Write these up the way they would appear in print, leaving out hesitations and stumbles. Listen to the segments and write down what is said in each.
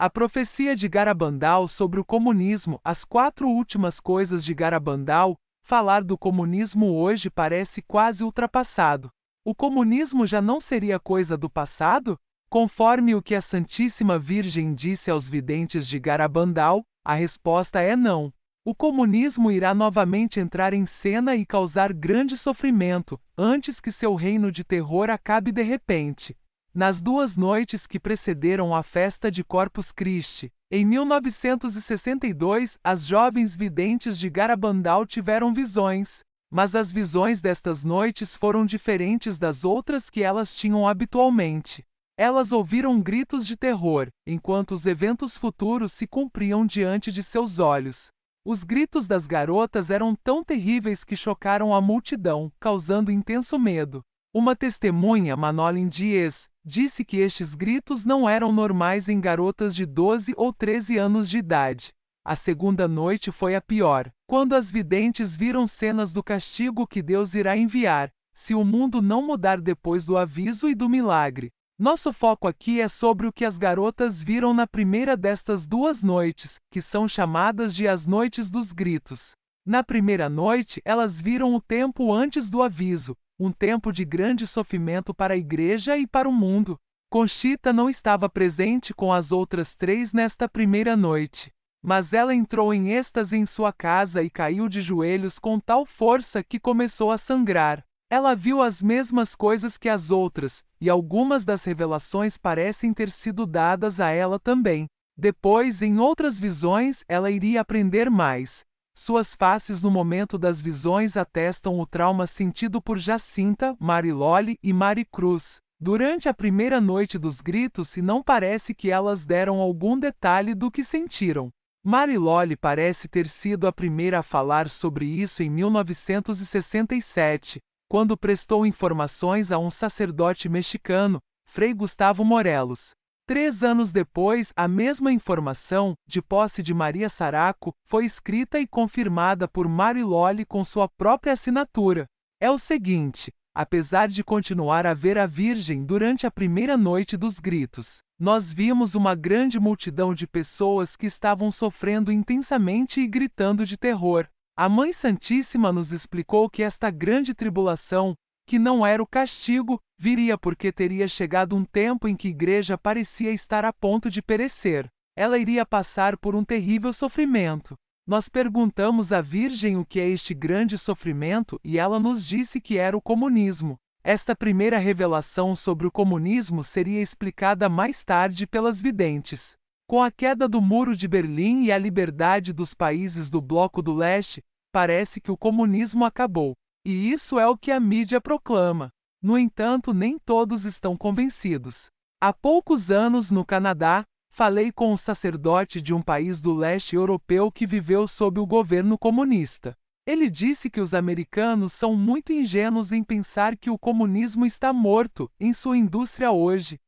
A profecia de Garabandal sobre o comunismo. As 4 últimas coisas de Garabandal. Falar do comunismo hoje parece quase ultrapassado. O comunismo já não seria coisa do passado? Conforme o que a Santíssima Virgem disse aos videntes de Garabandal, a resposta é não. O comunismo irá novamente entrar em cena e causar grande sofrimento, antes que seu reino de terror acabe de repente. Nas 2 noites que precederam a festa de Corpus Christi, em 1962, as jovens videntes de Garabandal tiveram visões, mas as visões destas noites foram diferentes das outras que elas tinham habitualmente. Elas ouviram gritos de terror, enquanto os eventos futuros se cumpriam diante de seus olhos. Os gritos das garotas eram tão terríveis que chocaram a multidão, causando intenso medo. Uma testemunha, Manolin Dias, disse que estes gritos não eram normais em garotas de 12 ou 13 anos de idade. A segunda noite foi a pior, quando as videntes viram cenas do castigo que Deus irá enviar, se o mundo não mudar depois do aviso e do milagre. Nosso foco aqui é sobre o que as garotas viram na primeira destas 2 noites, que são chamadas de as noites dos gritos. Na primeira noite, elas viram o tempo antes do aviso, um tempo de grande sofrimento para a igreja e para o mundo. Conchita não estava presente com as outras 3 nesta primeira noite, mas ela entrou em êxtase em sua casa e caiu de joelhos com tal força que começou a sangrar. Ela viu as mesmas coisas que as outras, e algumas das revelações parecem ter sido dadas a ela também. Depois, em outras visões, ela iria aprender mais. Suas faces no momento das visões atestam o trauma sentido por Jacinta, Mariloli e Maricruz. Durante a primeira noite dos gritos, e não parece que elas deram algum detalhe do que sentiram. Mariloli parece ter sido a primeira a falar sobre isso em 1967. Quando prestou informações a um sacerdote mexicano, Frei Gustavo Morelos. 3 anos depois, a mesma informação, de posse de Maria Saraco, foi escrita e confirmada por Mariloli com sua própria assinatura. É o seguinte: apesar de continuar a ver a Virgem durante a primeira noite dos gritos, nós vimos uma grande multidão de pessoas que estavam sofrendo intensamente e gritando de terror. A Mãe Santíssima nos explicou que esta grande tribulação, que não era o castigo, viria porque teria chegado um tempo em que a igreja parecia estar a ponto de perecer. Ela iria passar por um terrível sofrimento. Nós perguntamos à Virgem o que é este grande sofrimento e ela nos disse que era o comunismo. Esta primeira revelação sobre o comunismo seria explicada mais tarde pelas videntes. Com a queda do Muro de Berlim e a liberdade dos países do Bloco do Leste, parece que o comunismo acabou. E isso é o que a mídia proclama. No entanto, nem todos estão convencidos. Há poucos anos, no Canadá, falei com um sacerdote de um país do leste europeu que viveu sob o governo comunista. Ele disse que os americanos são muito ingênuos em pensar que o comunismo está morto em sua indústria hoje.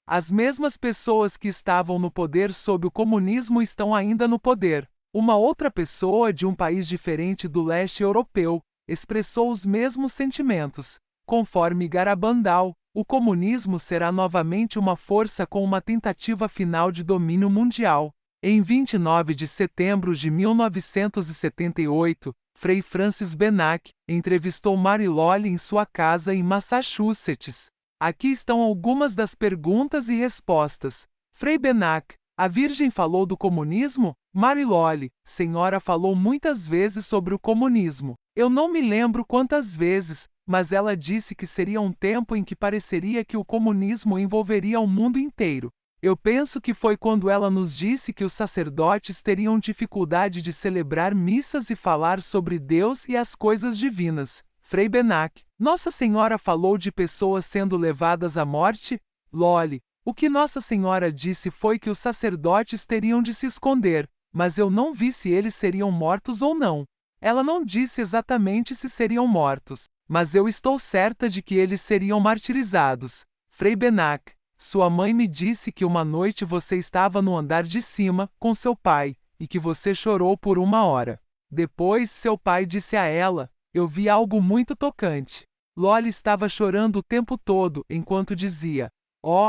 As mesmas pessoas que estavam no poder sob o comunismo estão ainda no poder. Uma outra pessoa de um país diferente do leste europeu expressou os mesmos sentimentos. Conforme Garabandal, o comunismo será novamente uma força com uma tentativa final de domínio mundial. Em 29 de setembro de 1978, Frei Francis Benac entrevistou Mariloli em sua casa em Massachusetts. Aqui estão algumas das perguntas e respostas. Frei Benac: a Virgem falou do comunismo? Mariloli: senhora falou muitas vezes sobre o comunismo. Eu não me lembro quantas vezes, mas ela disse que seria um tempo em que pareceria que o comunismo envolveria o mundo inteiro. Eu penso que foi quando ela nos disse que os sacerdotes teriam dificuldade de celebrar missas e falar sobre Deus e as coisas divinas. Frei Benac: Nossa Senhora falou de pessoas sendo levadas à morte? Loli: o que Nossa Senhora disse foi que os sacerdotes teriam de se esconder, mas eu não vi se eles seriam mortos ou não. Ela não disse exatamente se seriam mortos, mas eu estou certa de que eles seriam martirizados. Frei Benac: sua mãe me disse que uma noite você estava no andar de cima, com seu pai, e que você chorou por 1 hora. Depois seu pai disse a ela: eu vi algo muito tocante. Loli estava chorando o tempo todo, enquanto dizia: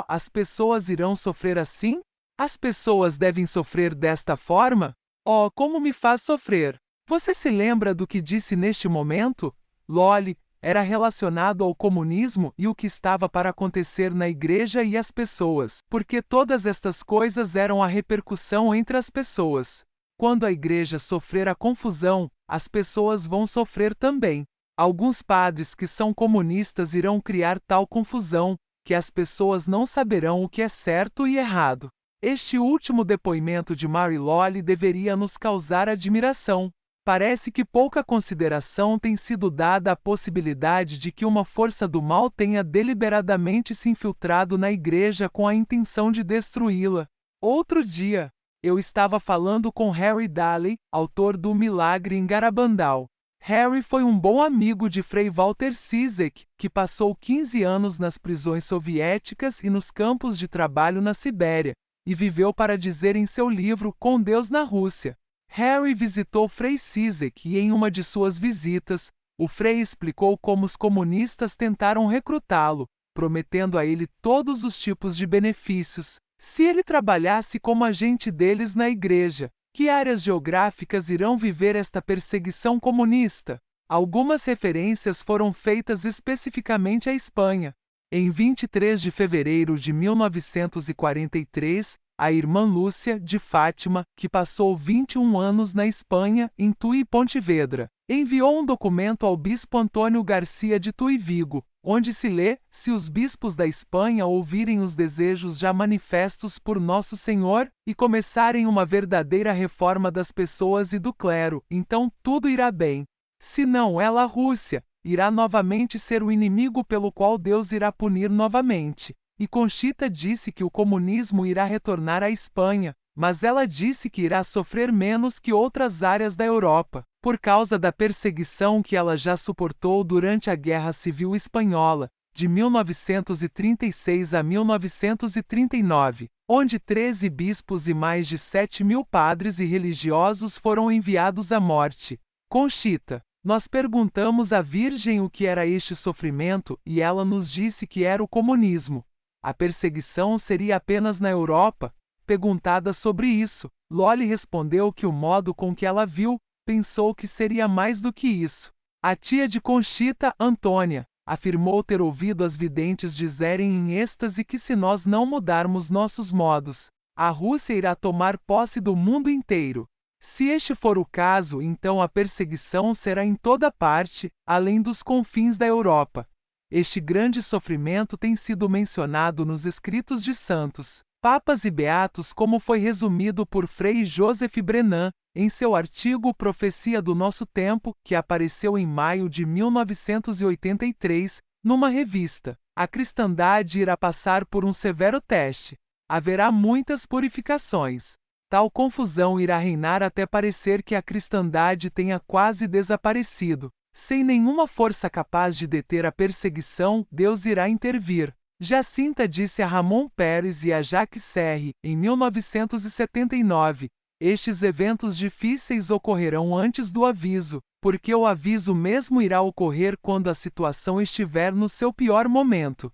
as pessoas irão sofrer assim? As pessoas devem sofrer desta forma? Oh, como me faz sofrer! Você se lembra do que disse neste momento? Lolly era relacionado ao comunismo e o que estava para acontecer na igreja e as pessoas, porque todas estas coisas eram a repercussão entre as pessoas. Quando a igreja sofrer a confusão, as pessoas vão sofrer também. Alguns padres que são comunistas irão criar tal confusão, que as pessoas não saberão o que é certo e errado. Este último depoimento de Mary Lolly deveria nos causar admiração. Parece que pouca consideração tem sido dada à possibilidade de que uma força do mal tenha deliberadamente se infiltrado na igreja com a intenção de destruí-la. Outro dia, eu estava falando com Harry Daly, autor do Milagre em Garabandal. Harry foi um bom amigo de Frei Walter Zizek, que passou 15 anos nas prisões soviéticas e nos campos de trabalho na Sibéria, e viveu para dizer em seu livro Com Deus na Rússia. Harry visitou Frei Zizek e em uma de suas visitas, o Frei explicou como os comunistas tentaram recrutá-lo, prometendo a ele todos os tipos de benefícios, se ele trabalhasse como agente deles na igreja. Que áreas geográficas irão viver esta perseguição comunista? Algumas referências foram feitas especificamente à Espanha. Em 23 de fevereiro de 1943, a irmã Lúcia, de Fátima, que passou 21 anos na Espanha, em Tui e Pontevedra, enviou um documento ao bispo Antônio Garcia de Tui Vigo, onde se lê: se os bispos da Espanha ouvirem os desejos já manifestos por Nosso Senhor, e começarem uma verdadeira reforma das pessoas e do clero, então tudo irá bem. Se não, ela, a Rússia, irá novamente ser o inimigo pelo qual Deus irá punir novamente. E Conchita disse que o comunismo irá retornar à Espanha, mas ela disse que irá sofrer menos que outras áreas da Europa, por causa da perseguição que ela já suportou durante a Guerra Civil Espanhola, de 1936 a 1939, onde 13 bispos e mais de 7.000 padres e religiosos foram enviados à morte. Conchita, nós perguntamos à Virgem o que era este sofrimento e ela nos disse que era o comunismo. A perseguição seria apenas na Europa? Perguntada sobre isso, Lolly respondeu que o modo com que ela viu, pensou que seria mais do que isso. A tia de Conchita, Antônia, afirmou ter ouvido as videntes dizerem em êxtase que se nós não mudarmos nossos modos, a Rússia irá tomar posse do mundo inteiro. Se este for o caso, então a perseguição será em toda parte, além dos confins da Europa. Este grande sofrimento tem sido mencionado nos escritos de santos, papas e beatos, como foi resumido por Frei Joseph Brennan, em seu artigo Profecia do Nosso Tempo, que apareceu em maio de 1983, numa revista. A cristandade irá passar por um severo teste. Haverá muitas purificações. Tal confusão irá reinar até parecer que a cristandade tenha quase desaparecido. Sem nenhuma força capaz de deter a perseguição, Deus irá intervir. Jacinta disse a Ramon Pérez e a Jacques Serre, em 1979, estes eventos difíceis ocorrerão antes do aviso, porque o aviso mesmo irá ocorrer quando a situação estiver no seu pior momento.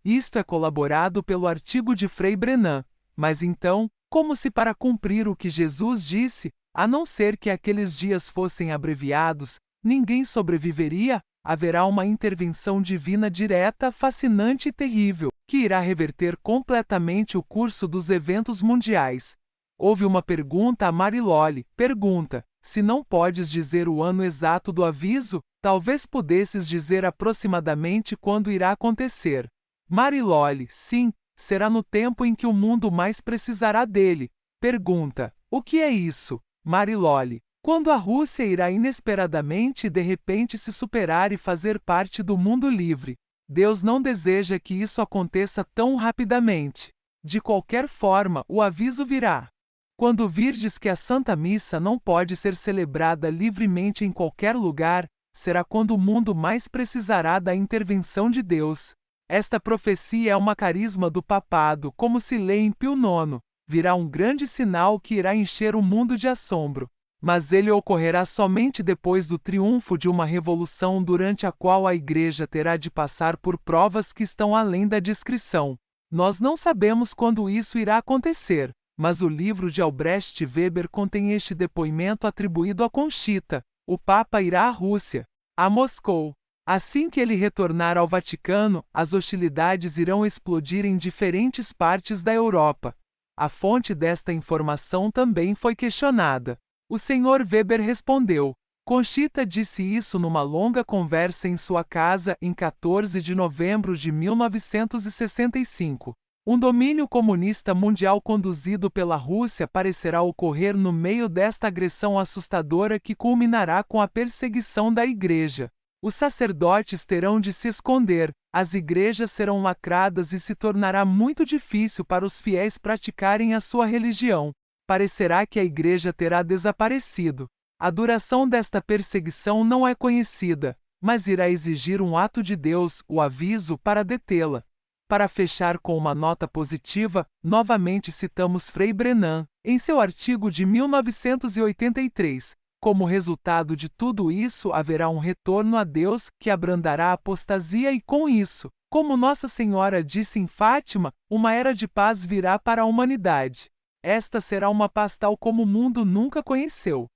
Isto é colaborado pelo artigo de Frei Brennan. Mas então, como se para cumprir o que Jesus disse, a não ser que aqueles dias fossem abreviados, ninguém sobreviveria, haverá uma intervenção divina direta, fascinante e terrível, que irá reverter completamente o curso dos eventos mundiais. Houve uma pergunta a Mary Lolly. Pergunta: se não podes dizer o ano exato do aviso, talvez pudesses dizer aproximadamente quando irá acontecer. Mary Lolly: sim, será no tempo em que o mundo mais precisará dele. Pergunta: o que é isso? Mary Lolly: quando a Rússia irá inesperadamente e de repente se superar e fazer parte do mundo livre. Deus não deseja que isso aconteça tão rapidamente. De qualquer forma, o aviso virá. Quando virdes que a Santa Missa não pode ser celebrada livremente em qualquer lugar, será quando o mundo mais precisará da intervenção de Deus. Esta profecia é uma carisma do papado, como se lê em Pio IX. Virá um grande sinal que irá encher o mundo de assombro. Mas ele ocorrerá somente depois do triunfo de uma revolução durante a qual a Igreja terá de passar por provas que estão além da descrição. Nós não sabemos quando isso irá acontecer, mas o livro de Albrecht Weber contém este depoimento atribuído a Conchita: o Papa irá à Rússia, a Moscou. Assim que ele retornar ao Vaticano, as hostilidades irão explodir em diferentes partes da Europa. A fonte desta informação também foi questionada. O Sr. Weber respondeu: Conchita disse isso numa longa conversa em sua casa em 14 de novembro de 1965. Um domínio comunista mundial conduzido pela Rússia parecerá ocorrer no meio desta agressão assustadora que culminará com a perseguição da Igreja. Os sacerdotes terão de se esconder, as igrejas serão lacradas e se tornará muito difícil para os fiéis praticarem a sua religião. Parecerá que a Igreja terá desaparecido. A duração desta perseguição não é conhecida, mas irá exigir um ato de Deus, o aviso, para detê-la. Para fechar com uma nota positiva, novamente citamos Frei Brennan, em seu artigo de 1983. Como resultado de tudo isso, haverá um retorno a Deus que abrandará a apostasia e, com isso, como Nossa Senhora disse em Fátima, uma era de paz virá para a humanidade. Esta será uma paz tal como o mundo nunca conheceu.